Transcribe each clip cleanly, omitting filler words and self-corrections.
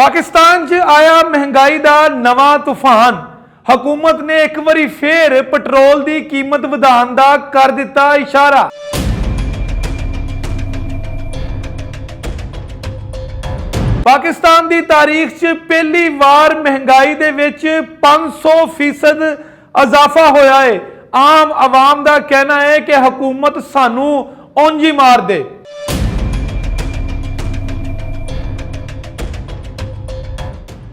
पाकिस्तान च आया महंगाई का नवा तूफान। हुकूमत ने एक बारी फिर पेट्रोल की कीमत वधाउण दा कर दिता इशारा। पाकिस्तान की तारीख च पहली बार महंगाई दे विच 500% इजाफा होया है। आम आवाम का कहना है कि हुकूमत सानू उंज ही मार दे।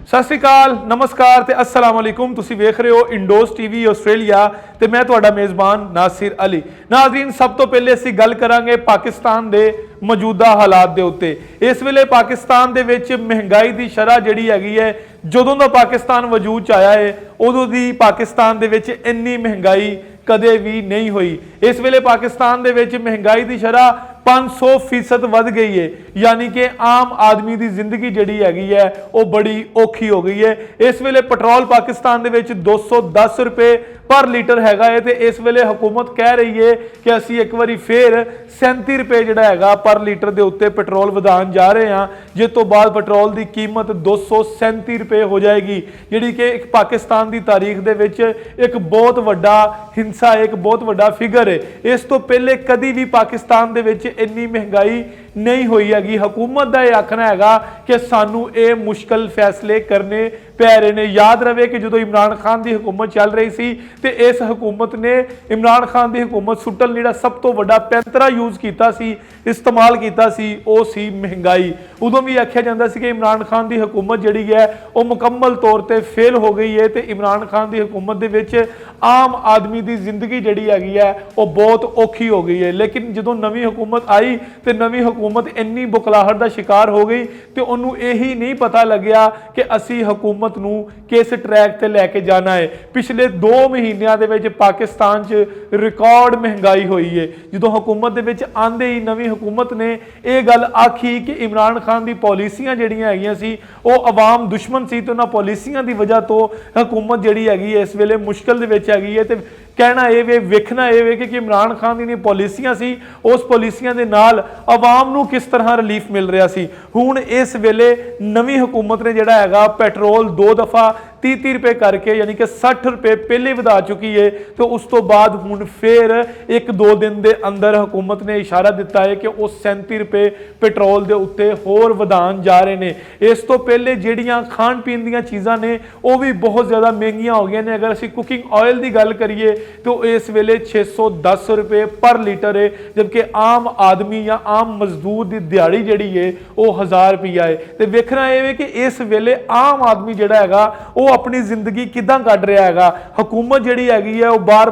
सत श्री अकाल, नमस्कार ते अस्सलाम वालेकुम। तुसी वेख रहे हो इंडोज टीवी आस्ट्रेलिया ते मैं तुहाडा मेज़बान नासिर अली। नाज़रीन, सब तो पहले असीं गल करांगे पाकिस्तान दे मौजूदा हालात दे उत्ते। इस वेले पाकिस्तान दे विच महंगाई दी शरह जिहड़ी हैगी है, जदों दा पाकिस्तान वजूद च आया है उदों दी पाकिस्तान दे विच इन्नी महंगाई कदे भी नहीं हुई। इस वेले पाकिस्तान दे विच महंगाई दी शरह 500% वध गई है, यानी कि आम आदमी की जिंदगी जिहड़ी हैगी है वो बड़ी औखी हो गई है। इस वेले पेट्रोल पाकिस्तान दे विच 210 रुपए पर लीटर हैगा है ते इस वेले हुकूमत कह रही है कि असी एक बारी फिर 37 रुपए जिहड़ा हैगा पर लीटर दे उत्ते पेट्रोल वधाउण जा रहे हैं, जिस तो बाद पेट्रोल की कीमत 237 रुपए हो जाएगी, जिहड़ी कि एक पाकिस्तान की तारीख दे विच एक बहुत वड्डा हिंसा, एक बहुत वड्डा फिगर है। इस तो पहले कदी भी पाकिस्तान दे विच इन्नी महंगाई नहीं हुई हैगी। हुकूमत का यह आखना है कि सानू ये मुश्किल फैसले करने पै रहे ने। याद रहे कि जो इमरान खान की हुकूमत चल रही सी ते इस हुकूमत ने इमरान खान की हुकूमत सुटन जिहड़ा सब तो बड़ा पैंतरा यूज किया सी, इस्तेमाल किया सी, वो सी महंगाई। उदों भी आख्या जाता सी कि इमरान खान की हुकूमत जिहड़ी है वो मुकम्मल तौर पर फेल हो गई है ते इमरान खान की हुकूमत दे विच आम आदमी की जिंदगी जिहड़ी हैगी है वो बहुत औखी हो गई है। लेकिन जो नवी हुकूमत आई तो नवी हुकूमत इन्नी बुखलाहट का शिकार हो गई तो उन्होंने यही नहीं पता लग्या कि असी हुकूमत नूं किस ट्रैक ते लैके जाना है। पिछले 2 महीनों के पाकिस्तान च रिकॉर्ड महंगाई हुई है। जो हुकूमत दे विच आंदे ही नवी हुकूमत ने यह गल आखी कि इमरान खान की पॉलिसियां जिहड़ियां हैगियां सी वो अवाम दुश्मन सी तो उन्हां पॉलिसियां की वजह तो हुकूमत जिहड़ी हैगी है इस वेले मुश्किल दे विच हैगी है। ते कहना यह वे, वेखना यह वे कि इमरान खान दी पॉलिसियां सी, उस पॉलिसियां दे नाल अवाम नूं किस तरह रिलीफ मिल रहा सी। हुण इस वेले नवी हुकूमत ने जिहड़ा हैगा पेट्रोल 2 दफा 30 रुपए करके यानी कि 60 रुपए पहले वधा चुकी है, तो उस तो बाद हुण फिर 1-2 दिन के अंदर हुकूमत ने इशारा दिता है कि वो 37 रुपए पेट्रोल के उत्ते होर वधाउण जा रहे हैं। इस तो पहले जिहड़ियां खाण पीण दीयां चीज़ां ने वो भी बहुत ज़्यादा महंगियां हो गई ने। अगर असीं कुकिंग ऑयल की गल करिए तो इस वेले 610 रुपए पर लीटर है, जबकि आम आदमी या आम मजदूर की दिहाड़ी जिहड़ी है वो 1000 रुपया है। तो वेखना यह है कि इस वेले आम आदमी जिहड़ा हैगा वो अपनी जिंदगी किदां कट रहा हैगा। हुकूमत जिहड़ी हैगी है वो बार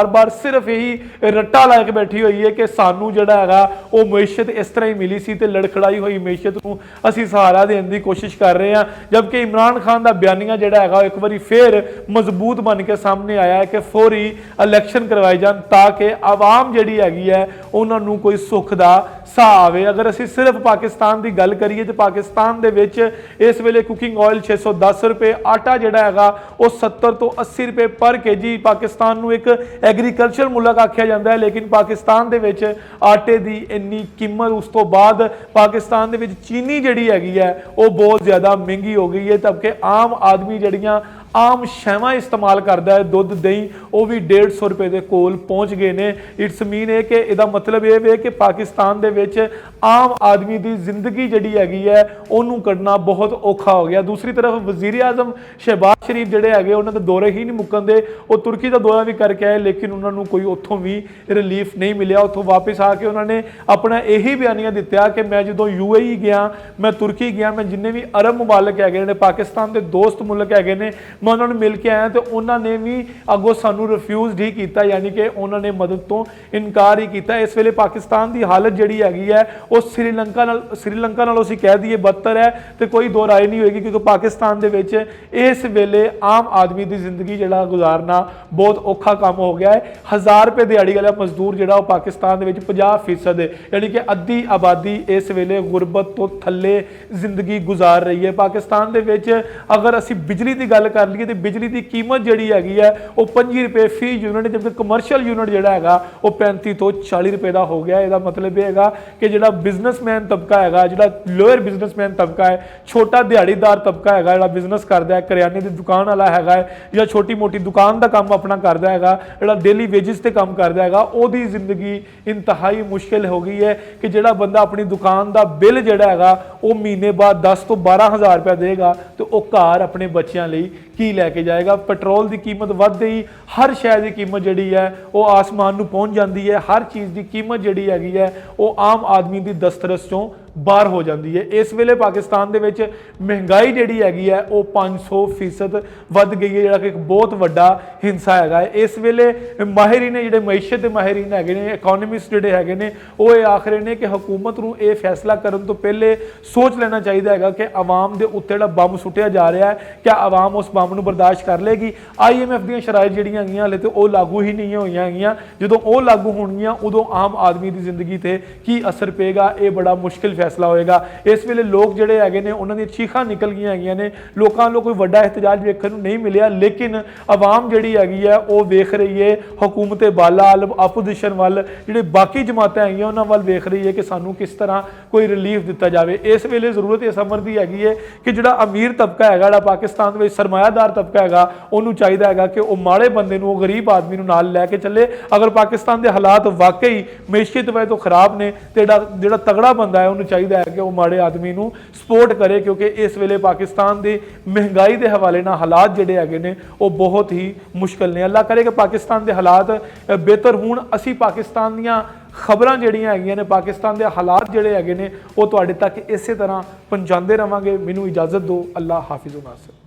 बार सिर्फ यही रट्टा ला के बैठी हुई है कि सानू जिहड़ा हैगा वो मैशत इस तरह ही मिली सी ते लड़खड़ाई हुई मैशत नूं असीं सहारा देने की कोशिश कर रहे हैं। जबकि इमरान खान का बयानिया जिहड़ा हैगा एक बारी फिर मजबूत बन के सामने आया है कि फौरी इलैक्शन करवाए जान ताकि आवाम जिहड़ी हैगी है उन्हां नूं कोई सुख दा सा आवे। अगर असीं सिर्फ पाकिस्तान की गल करिए तो पाकिस्तान दे विच इस वेले कुकिंग ऑयल 610 रुपए, आटा जिहड़ा हैगा वो 70 तो 80 रुपए पर केजी। पाकिस्तान नूं एक एग्रीकल्चर मुल्क आख्या जाता है, लेकिन पाकिस्तान दे विच आटे की इन्नी कीमत, उस तो बाद पाकिस्तान दे विच चीनी जिहड़ी हैगी है वो बहुत ज़्यादा महंगी हो गई है। तबके आम आदमी जिहड़ियां आम शैवां इस्तेमाल करता है, दुध दही, वो भी 150 रुपए के कोल पहुँच गए ने। इट्स मीन है कि इसका मतलब यह है कि पाकिस्तान दे विच आम आदमी की जिंदगी जिहड़ी हैगी है उन्होंने कढ़ना बहुत औखा हो गया। दूसरी तरफ वज़ीर आज़म शहबाज शरीफ जिहड़े हैगे उन्होंने तो दौरे ही नहीं मुक्कन दे, वो तुर्की का दौरा भी करके आए, लेकिन उन्होंने कोई उत्थों भी रिलीफ नहीं मिलिया। उत्थों वापस आके उन्होंने अपना यही बयानिया दिता कि मैं जो UAE गया, मैं तुर्की गया, मैं जिन्ने भी अरब मुबालक हैगे ने, पाकिस्तान के दोस्त मुल्क हैगे ने, मैं उन्होंने मिल के आया तो उन्होंने भी अगों सानू रिफ्यूज ही किया, यानी कि उन्होंने मदद तो इनकार ही किया। इस वेले पाकिस्तान की हालत जिहड़ी हैगी है वो श्रीलंका नालों असीं कह दईए बदतर है, तो कोई दो राय नहीं होगी, क्योंकि पाकिस्तान दे विच इस वेले आम आदमी की जिंदगी जिहड़ा गुजारना बहुत औखा काम हो गया है। 1000 रुपए दिहाड़ी वाला मजदूर जिहड़ा वो पाकिस्तान दे विच 50% है, यानी कि अद्धी आबादी इस वेले गुरबत तो थल्ले जिंदगी गुजार रही है। पाकिस्तान दे विच अगर असीं बिजली की गल कर ਲਈਏ ਤੇ ਬਿਜਲੀ ਦੀ ਕੀਮਤ ਜਿਹੜੀ ਹੈਗੀ ਹੈ ਉਹ 5 ਰੁਪਏ ਫੀ ਯੂਨਿਟ, ਜਦਕਿ ਕਮਰਸ਼ੀਅਲ ਯੂਨਿਟ ਜਿਹੜਾ ਹੈਗਾ ਉਹ 35 ਤੋਂ 40 ਰੁਪਏ ਦਾ ਹੋ ਗਿਆ। ਇਹਦਾ ਮਤਲਬ ਇਹ ਹੈਗਾ ਕਿ ਜਿਹੜਾ ਬਿਜ਼ਨਸਮੈਨ ਤਬਕਾ ਹੈਗਾ, ਜਿਹੜਾ ਲੋਅਰ ਬਿਜ਼ਨਸਮੈਨ ਤਬਕਾ ਹੈ, ਛੋਟਾ ਦਿਹਾੜੀਦਾਰ ਤਬਕਾ ਹੈਗਾ, ਜਿਹੜਾ ਬਿਜ਼ਨਸ ਕਰਦਾ ਹੈ, ਕਰਿਆਨੇ ਦੀ ਦੁਕਾਨ ਵਾਲਾ ਹੈਗਾ ਹੈ ਜਾਂ ਛੋਟੀ ਮੋਟੀ ਦੁਕਾਨ ਦਾ ਕੰਮ ਆਪਣਾ ਕਰਦਾ ਹੈਗਾ, ਜਿਹੜਾ ਡੇਲੀ ਵੇਜਿਸ ਤੇ ਕੰਮ ਕਰਦਾ ਹੈਗਾ, ਉਹਦੀ ਜ਼ਿੰਦਗੀ ਇੰਤਹਾਈ ਮੁਸ਼ਕਿਲ ਹੋ ਗਈ ਹੈ ਕਿ ਜਿਹੜਾ ਬੰਦਾ ਆਪਣੀ ਦੁਕਾਨ ਦਾ ਬਿੱਲ ਜਿਹੜਾ ਹੈਗਾ ਉਹ ਮਹੀਨੇ ਬਾਅਦ 10 ਤੋਂ 12,000 ਰੁਪਏ ਦੇਗਾ ਤੇ ਉਹ ਘਰ ਆਪਣੇ ਬੱਚਿਆਂ ਲਈ ਕੀ ਲੈ ਕੇ ਜਾਏਗਾ। ਪੈਟਰੋਲ ਦੀ ਕੀਮਤ ਵੱਧਦੇ ਹੀ ਹਰ ਸ਼ੈ ਦੀ ਕੀਮਤ ਜਿਹੜੀ ਹੈ ਉਹ ਆਸਮਾਨ ਨੂੰ ਪਹੁੰਚ ਜਾਂਦੀ ਹੈ। ਹਰ ਚੀਜ਼ ਦੀ ਕੀਮਤ ਜਿਹੜੀ ਹੈਗੀ ਹੈ ਉਹ ਆਮ ਆਦਮੀ ਦੀ ਦਸਤਰਸ ਚੋਂ ਬਾਹਰ ਹੋ ਜਾਂਦੀ ਹੈ। ਇਸ ਵੇਲੇ ਪਾਕਿਸਤਾਨ ਦੇ ਵਿੱਚ ਮਹਿੰਗਾਈ ਜਿਹੜੀ ਹੈਗੀ ਹੈ ਉਹ 500% ਵੱਧ ਗਈ ਹੈ, ਜਿਹੜਾ ਕਿ ਇੱਕ ਬਹੁਤ ਵੱਡਾ ਹਿੰਸਾ ਹੈਗਾ ਹੈ। ਇਸ ਵੇਲੇ ਮਾਹਿਰੀਨ ਨੇ, ਜਿਹੜੇ ਮਈਸ਼ਤ ਦੇ ਮਾਹਿਰੀਨ ਹੈਗੇ ਨੇ, ਇਕਨੋਮਿਸਟ ਜਿਹੜੇ ਹੈਗੇ ਨੇ, ਉਹ ਇਹ ਆਖ ਰਹੇ ਨੇ ਕਿ ਹਕੂਮਤ ਨੂੰ ਇਹ ਫੈਸਲਾ ਕਰਨ ਤੋਂ ਪਹਿਲੇ ਸੋਚ ਲੈਣਾ ਚਾਹੀਦਾ ਹੈਗਾ ਕਿ ਆਵਾਮ ਦੇ ਉੱਤੇ ਜਿਹੜਾ ਬੰਬ ਸੁੱਟਿਆ ਜਾ ਰਿਹਾ ਹੈ, ਕਿਆ ਆਵਾਮ ਉਸ ਬੰਬ ਨੂੰ ਬਰਦਾਸ਼ਤ ਕਰ ਲੇਗੀ। IMF ਦੀਆਂ ਸ਼ਰਾਇਤ ਜਿਹੜੀਆਂ ਹੈਗੀਆਂ ਹਲੇ ਤੇ ਉਹ ਲਾਗੂ ਹੀ ਨਹੀਂ ਹੋਈਆਂ ਹੈਗੀਆਂ। ਜਦੋਂ ਉਹ ਲਾਗੂ ਹੋਣਗੀਆਂ ਉਦੋਂ ਆਮ ਆਦਮੀ ਦੀ ਜ਼ਿੰਦਗੀ ਤੇ ਕੀ ਅਸਰ ਪਏਗਾ, ਇਹ ਬੜਾ ਮੁਸ਼ਕਿਲ ਫੈਸਲਾ ਹੋਏਗਾ। ਇਸ ਵੇਲੇ ਲੋਕ ਜਿਹੜੇ ਹੈਗੇ ਨੇ ਉਹਨਾਂ ਦੀਆਂ ਚੀਖਾਂ ਨਿਕਲ ਗਈਆਂ ਹੈਗੀਆਂ ਨੇ, ਲੋਕਾਂ ਵੱਲੋਂ ਕੋਈ ਵੱਡਾ ਇhtਜਾਜ ਵੇਖਣ ਨੂੰ ਨਹੀਂ ਮਿਲਿਆ, ਲੇਕਿਨ ਆਵਾਮ ਜਿਹੜੀ ਹੈਗੀ ਹੈ ਉਹ ਵੇਖ ਰਹੀ ਹੈ ਹਕੂਮਤ ਬਾਲਾ ਆਲਮ ਆਪੋਜੀਸ਼ਨ ਵੱਲ, ਜਿਹੜੇ ਬਾਕੀ ਜਮਾਤਾਂ ਹੈਗੀਆਂ ਉਹਨਾਂ ਵੱਲ ਵੇਖ ਰਹੀ ਹੈ ਕਿ ਸਾਨੂੰ ਕਿਸ ਤਰ੍ਹਾਂ ਕੋਈ ਰਿਲੀਫ ਦਿੱਤਾ ਜਾਵੇ। ਇਸ ਵੇਲੇ ਜ਼ਰੂਰਤ ਇਸ ਅਮਰ ਦੀ ਹੈਗੀ ਹੈ ਕਿ ਜਿਹੜਾ ਅਮੀਰ ਤਬਕਾ ਹੈਗਾ, ਜਿਹੜਾ ਪਾਕਿਸਤਾਨ ਦੇ ਵਿੱਚ ਸਰਮਾਇਆਦਾਰ ਤਬਕਾ ਹੈਗਾ, ਉਹਨੂੰ ਚਾਹੀਦਾ ਹੈਗਾ ਕਿ ਉਹ ਮਾੜੇ ਬੰਦੇ ਨੂੰ, ਉਹ ਗਰੀਬ ਆਦਮੀ ਨੂੰ ਨਾਲ ਲੈ ਕੇ ਚੱਲੇ। ਅਗਰ ਪਾਕਿਸਤਾਨ ਦੇ ਹਾਲਾਤ ਵਾਕਈ ਮੈਸ਼ੀਅਤ ਵਜ੍ਹਾ ਤੋਂ ਖਰਾਬ ਨੇ ਤੇ ਜਿਹੜਾ ਤਗੜਾ ਬੰਦਾ ਹੈ ਉਹਨੂੰ ਚਾਹੀਦਾ ਹੈ ਕਿ ਉਹ ਮਾੜੇ ਆਦਮੀ ਨੂੰ ਸਪੋਰਟ ਕਰੇ, ਕਿਉਂਕਿ ਇਸ ਵੇਲੇ ਪਾਕਿਸਤਾਨ ਦੀ ਮਹਿੰਗਾਈ ਦੇ ਹਵਾਲੇ ਨਾਲ ਹਾਲਾਤ ਜਿਹੜੇ ਹੈਗੇ ਨੇ ਉਹ ਬਹੁਤ ਹੀ ਮੁਸ਼ਕਲ ਨੇ। ਅੱਲਾਹ ਕਰੇ ਕਿ ਪਾਕਿਸਤਾਨ ਦੇ ਹਾਲਾਤ ਬਿਹਤਰ ਹੋਣ। ਅਸੀਂ ਪਾਕਿਸਤਾਨ ਦੀਆਂ ਖਬਰਾਂ ਜਿਹੜੀਆਂ ਹੈਗੀਆਂ ਨੇ, ਪਾਕਿਸਤਾਨ ਦੇ ਹਾਲਾਤ ਜਿਹੜੇ ਹੈਗੇ ਨੇ ਉਹ ਤੁਹਾਡੇ ਤੱਕ ਇਸੇ ਤਰ੍ਹਾਂ ਪਹੁੰਚਾਉਂਦੇ ਰਵਾਂਗੇ। ਮੈਨੂੰ ਇਜਾਜ਼ਤ ਦਿਓ। ਅੱਲਾਹ ਹਾਫਿਜ਼ ਨਾਸਰ।